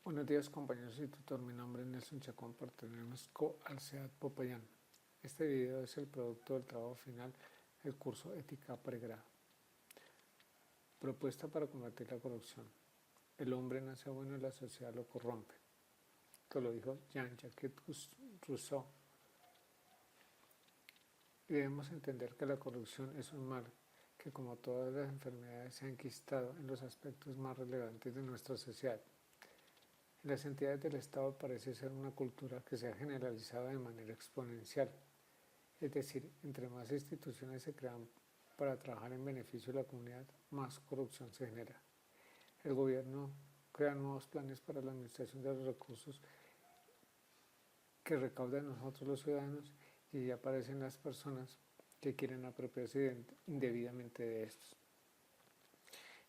Buenos días compañeros y tutor, mi nombre es Nelson Chacón, pertenezco al CEAD Popayán. Este video es el producto del trabajo final del curso Ética Pregrado. Propuesta para combatir la corrupción. El hombre nace bueno y la sociedad lo corrompe. Esto lo dijo Jean-Jacques Rousseau. Y debemos entender que la corrupción es un mal que, como todas las enfermedades, se ha enquistado en los aspectos más relevantes de nuestra sociedad. En las entidades del Estado parece ser una cultura que se ha generalizado de manera exponencial, es decir, entre más instituciones se crean para trabajar en beneficio de la comunidad, más corrupción se genera. El gobierno crea nuevos planes para la administración de los recursos que recaudan nosotros los ciudadanos y ya aparecen las personas que quieren apropiarse indebidamente de estos.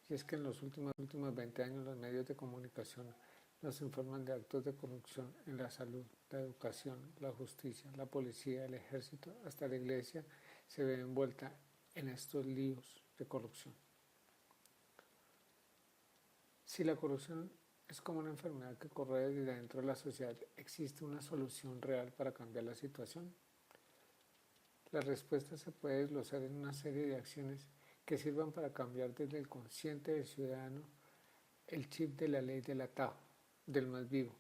Y es que en los últimos 20 años los medios de comunicación nos informan de actos de corrupción en la salud, la educación, la justicia, la policía, el ejército, hasta la iglesia se ve envuelta en estos líos de corrupción. Si la corrupción es como una enfermedad que corre desde dentro de la sociedad, ¿existe una solución real para cambiar la situación? La respuesta se puede desglosar en una serie de acciones que sirvan para cambiar desde el consciente del ciudadano el chip de la ley del atajo, del más vivo,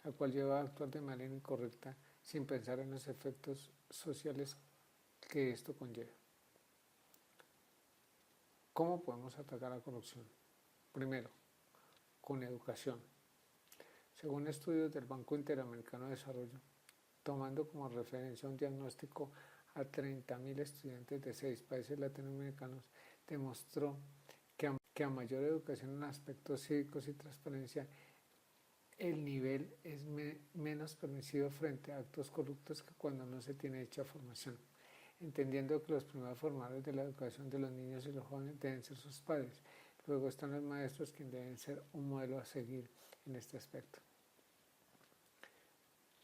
la cual lleva a actuar de manera incorrecta sin pensar en los efectos sociales que esto conlleva. ¿Cómo podemos atacar la corrupción? Primero, con educación. Según estudios del Banco Interamericano de Desarrollo, tomando como referencia un diagnóstico a 30.000 estudiantes de 6 países latinoamericanos, demostró que a mayor educación en aspectos cívicos y transparencia, el nivel es menos permisivo frente a actos corruptos que cuando no se tiene dicha formación, entendiendo que los primeros formadores de la educación de los niños y los jóvenes deben ser sus padres. Luego están los maestros, quienes deben ser un modelo a seguir en este aspecto.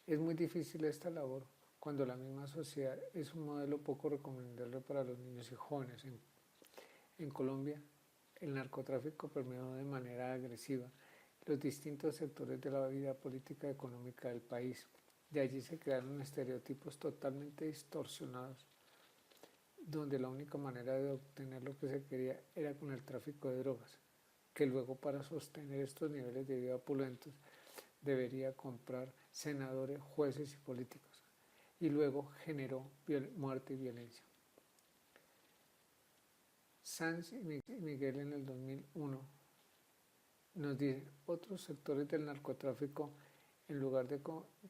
Es muy difícil esta labor cuando la misma sociedad es un modelo poco recomendable para los niños y jóvenes. En Colombia, el narcotráfico permeó de manera agresiva los distintos sectores de la vida política y económica del país. De allí se crearon estereotipos totalmente distorsionados, donde la única manera de obtener lo que se quería era con el tráfico de drogas, que luego para sostener estos niveles de vida opulentos debería comprar senadores, jueces y políticos, y luego generó muerte y violencia. Sanz y Miguel en el 2001 nos dicen, otros sectores del narcotráfico, en lugar de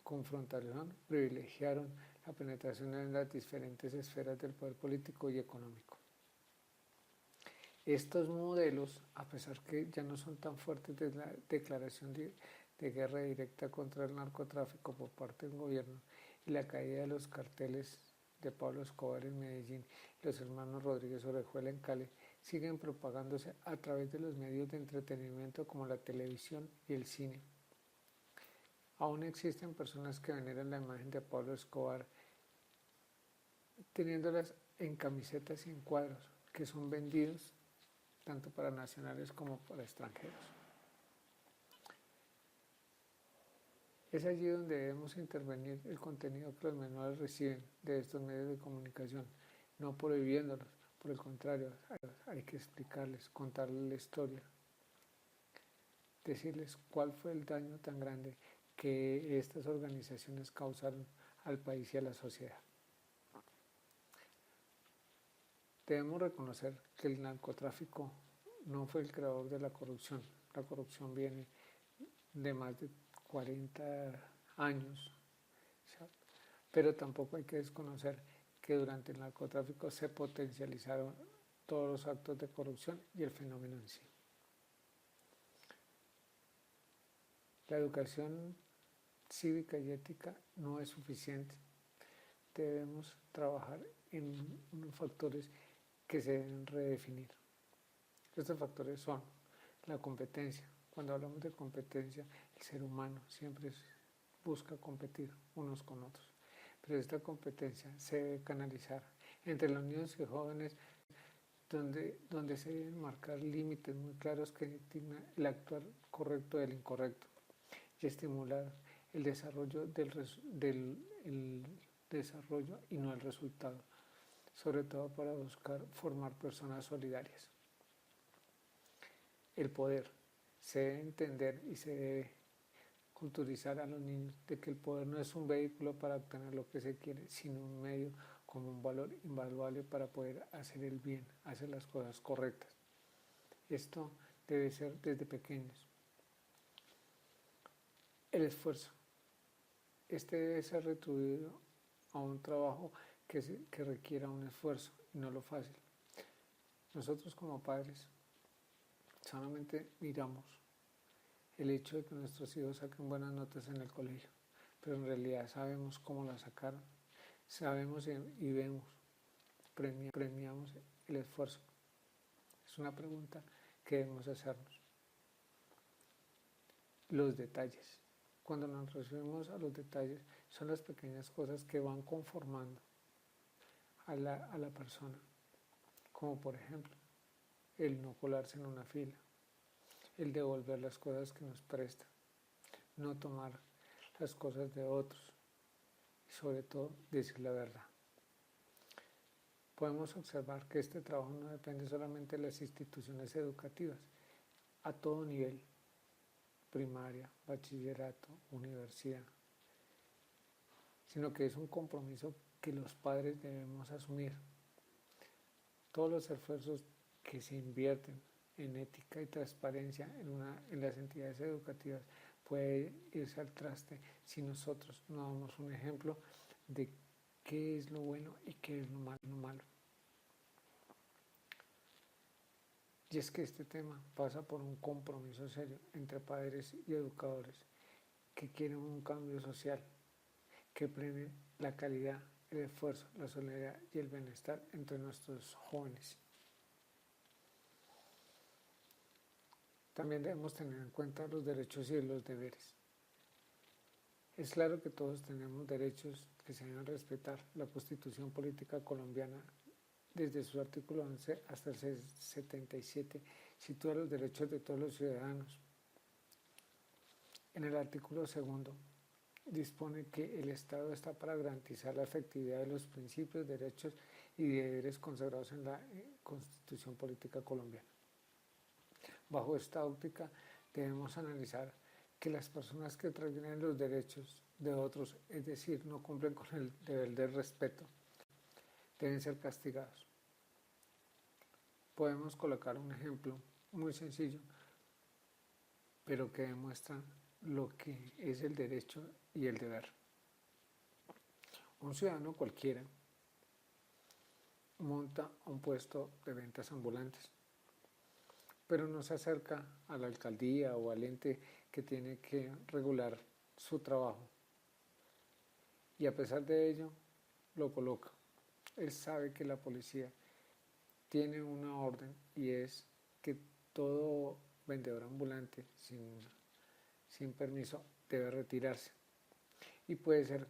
confrontación, privilegiaron la penetración en las diferentes esferas del poder político y económico. Estos modelos, a pesar que ya no son tan fuertes de la declaración de guerra directa contra el narcotráfico por parte del gobierno y la caída de los carteles de Pablo Escobar en Medellín y los hermanos Rodríguez Orejuela en Cali, siguen propagándose a través de los medios de entretenimiento como la televisión y el cine. Aún existen personas que veneran la imagen de Pablo Escobar, teniéndolas en camisetas y en cuadros que son vendidos tanto para nacionales como para extranjeros. Es allí donde debemos intervenir el contenido que los menores reciben de estos medios de comunicación, no prohibiéndolos, por el contrario, hay que explicarles, contarles la historia, decirles cuál fue el daño tan grande que estas organizaciones causaron al país y a la sociedad. Debemos reconocer que el narcotráfico no fue el creador de la corrupción. La corrupción viene de más de 40 años, pero tampoco hay que desconocer que durante el narcotráfico se potencializaron todos los actos de corrupción y el fenómeno en sí. La educación cívica y ética no es suficiente. Debemos trabajar en unos factores que se deben redefinir. Estos factores son la competencia. Cuando hablamos de competencia, el ser humano siempre busca competir unos con otros. Pero esta competencia se debe canalizar entre los niños y jóvenes, donde se deben marcar límites muy claros que distinguen el actuar correcto del incorrecto. y estimular el desarrollo el desarrollo y no el resultado, sobre todo para buscar formar personas solidarias. El poder se debe entender y se debe culturizar a los niños de que el poder no es un vehículo para obtener lo que se quiere, sino un medio como un valor invaluable para poder hacer el bien, hacer las cosas correctas. Esto debe ser desde pequeños. El esfuerzo. Este debe ser retribuido a un trabajo que requiera un esfuerzo y no lo fácil. Nosotros como padres solamente miramos el hecho de que nuestros hijos saquen buenas notas en el colegio, pero en realidad sabemos cómo las sacaron, sabemos y vemos, premiamos el esfuerzo. Es una pregunta que debemos hacernos. Los detalles. Cuando nos referimos a los detalles, son las pequeñas cosas que van conformando a la persona, como por ejemplo, el no colarse en una fila, el devolver las cosas que nos prestan, no tomar las cosas de otros y sobre todo decir la verdad. Podemos observar que este trabajo no depende solamente de las instituciones educativas, a todo nivel, primaria, bachillerato, universidad, sino que es un compromiso que los padres debemos asumir. Todos los esfuerzos que se invierten en ética y transparencia en las entidades educativas puede irse al traste si nosotros no damos un ejemplo de qué es lo bueno y qué es lo malo. Y es que este tema pasa por un compromiso serio entre padres y educadores que quieren un cambio social, que premie la calidad, el esfuerzo, la solidaridad y el bienestar entre nuestros jóvenes. También debemos tener en cuenta los derechos y los deberes. Es claro que todos tenemos derechos que se deben respetar. La Constitución Política Colombiana, desde su artículo 11 hasta el 77, sitúa los derechos de todos los ciudadanos. En el artículo 2 dispone que el Estado está para garantizar la efectividad de los principios, derechos y deberes consagrados en la Constitución Política Colombiana. Bajo esta óptica debemos analizar que las personas que transgreden los derechos de otros, es decir, no cumplen con el deber de respeto, deben ser castigados. Podemos colocar un ejemplo muy sencillo, pero que demuestra lo que es el derecho y el deber. Un ciudadano cualquiera monta un puesto de ventas ambulantes, pero no se acerca a la alcaldía o al ente que tiene que regular su trabajo. Y a pesar de ello, lo coloca. Él sabe que la policía tiene una orden y es que todo vendedor ambulante sin permiso debe retirarse. Y puede ser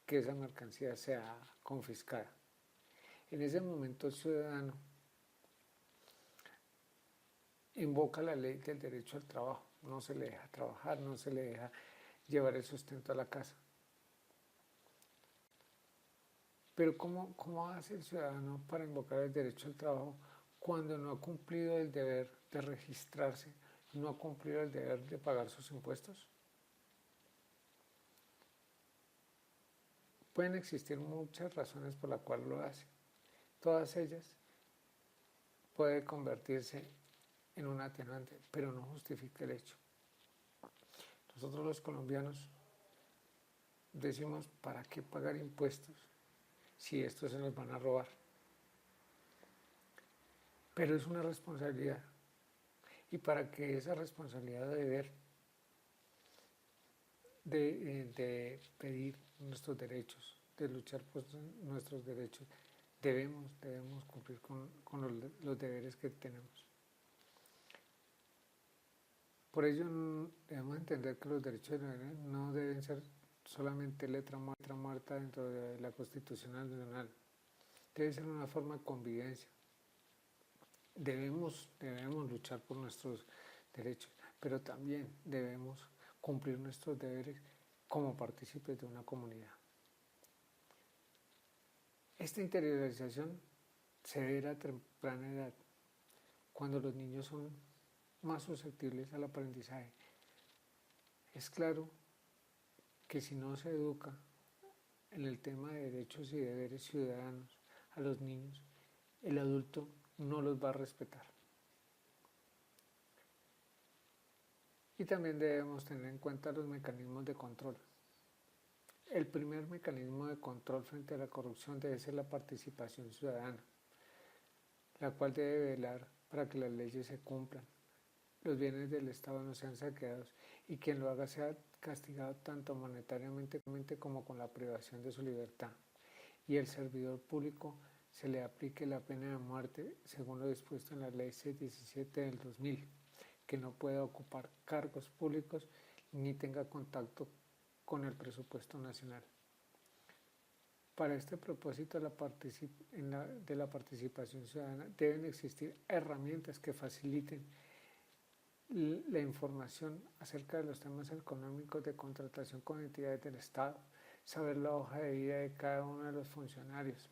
que esa mercancía sea confiscada. En ese momento el ciudadano invoca la ley del derecho al trabajo, no se le deja trabajar, no se le deja llevar el sustento a la casa. Pero ¿cómo hace el ciudadano para invocar el derecho al trabajo cuando no ha cumplido el deber de registrarse, no ha cumplido el deber de pagar sus impuestos? Pueden existir muchas razones por las cuales lo hace. Todas ellas pueden convertirse en un atenuante, pero no justifica el hecho. Nosotros los colombianos decimos, ¿para qué pagar impuestos si estos se nos van a robar? Pero es una responsabilidad. Y para que esa responsabilidad de deber de pedir nuestros derechos, de luchar por nuestros derechos, debemos cumplir con los deberes que tenemos. Por ello debemos entender que los derechos no deben ser solamente letra muerta dentro de la Constitución Nacional. Debe ser una forma de convivencia. Debemos luchar por nuestros derechos, pero también debemos cumplir nuestros deberes como partícipes de una comunidad. Esta interiorización se ve a temprana edad, cuando los niños son más susceptibles al aprendizaje. Es claro que si no se educa en el tema de derechos y deberes ciudadanos a los niños, el adulto no los va a respetar. Y también debemos tener en cuenta los mecanismos de control. El primer mecanismo de control frente a la corrupción debe ser la participación ciudadana, la cual debe velar para que las leyes se cumplan, los bienes del Estado no sean saqueados y quien lo haga sea castigado tanto monetariamente como con la privación de su libertad, y el servidor público se le aplique la pena de muerte según lo dispuesto en la Ley 617 del 2000, que no pueda ocupar cargos públicos ni tenga contacto con el presupuesto nacional. Para este propósito de la participación ciudadana deben existir herramientas que faciliten la información acerca de los temas económicos de contratación con entidades del Estado, saber la hoja de vida de cada uno de los funcionarios,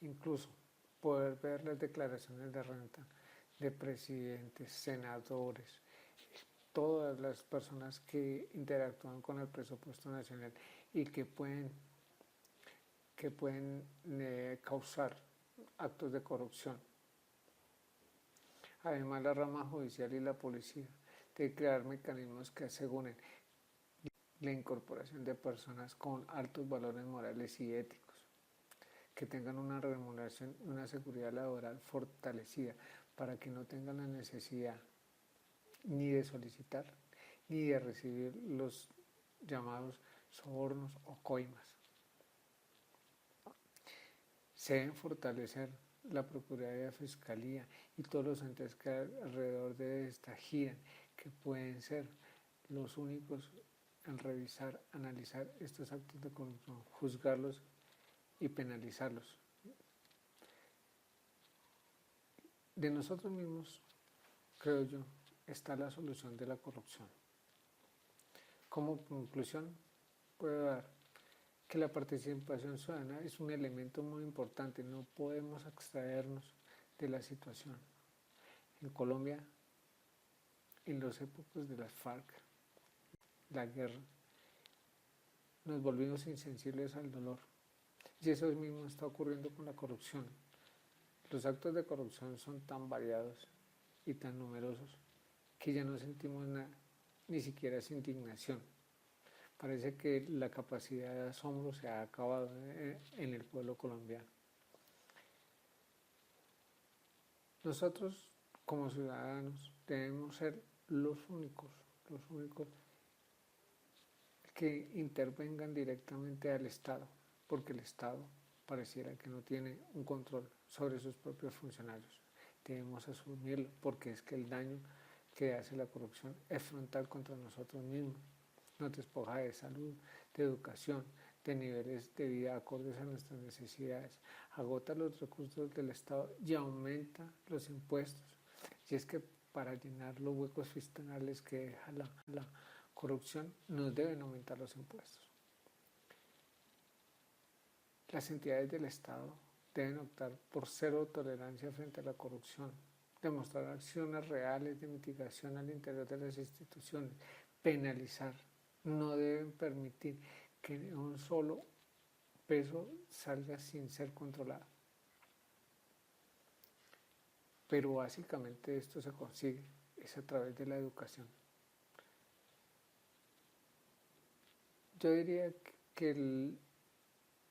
incluso poder ver las declaraciones de renta de presidentes, senadores, todas las personas que interactúan con el presupuesto nacional y que pueden causar actos de corrupción. Además, la rama judicial y la policía deben crear mecanismos que aseguren la incorporación de personas con altos valores morales y éticos, que tengan una remuneración y una seguridad laboral fortalecida para que no tengan la necesidad ni de solicitar ni de recibir los llamados sobornos o coimas. Se deben fortalecer la Procuraduría de Fiscalía y todos los entes que alrededor de esta giran, que pueden ser los únicos en revisar, analizar estos actos de corrupción, juzgarlos y penalizarlos. De nosotros mismos, creo yo, está la solución de la corrupción. Como conclusión, puedo dar que la participación ciudadana es un elemento muy importante, no podemos abstraernos de la situación. En Colombia, en las épocas de las FARC, la guerra, nos volvimos insensibles al dolor, y eso mismo está ocurriendo con la corrupción. Los actos de corrupción son tan variados y tan numerosos que ya no sentimos nada, ni siquiera es indignación. Parece que la capacidad de asombro se ha acabado en el pueblo colombiano. Nosotros, como ciudadanos, debemos ser los únicos que intervengan directamente al Estado, porque el Estado pareciera que no tiene un control sobre sus propios funcionarios. Debemos asumirlo, porque es que el daño que hace la corrupción es frontal contra nosotros mismos. Nos despoja de salud, de educación, de niveles de vida acordes a nuestras necesidades, agota los recursos del Estado y aumenta los impuestos. Y es que para llenar los huecos fiscales que deja la corrupción, nos deben aumentar los impuestos. Las entidades del Estado deben optar por cero tolerancia frente a la corrupción, demostrar acciones reales de mitigación al interior de las instituciones, penalizar. No deben permitir que un solo peso salga sin ser controlado. Pero básicamente esto se consigue, es a través de la educación. Yo diría que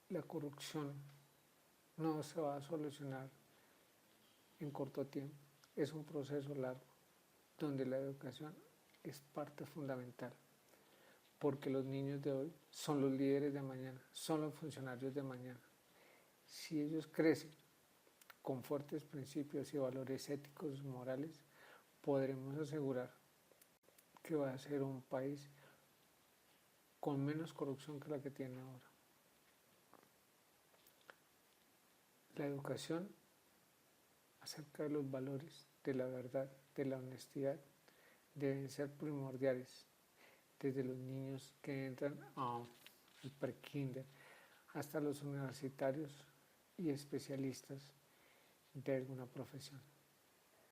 la corrupción no se va a solucionar en corto tiempo, es un proceso largo, donde la educación es parte fundamental. Porque los niños de hoy son los líderes de mañana, son los funcionarios de mañana. Si ellos crecen con fuertes principios y valores éticos y morales, podremos asegurar que va a ser un país con menos corrupción que la que tiene ahora. La educación acerca de los valores, de la verdad, de la honestidad, deben ser primordiales desde los niños que entran al prekinder hasta los universitarios y especialistas de alguna profesión.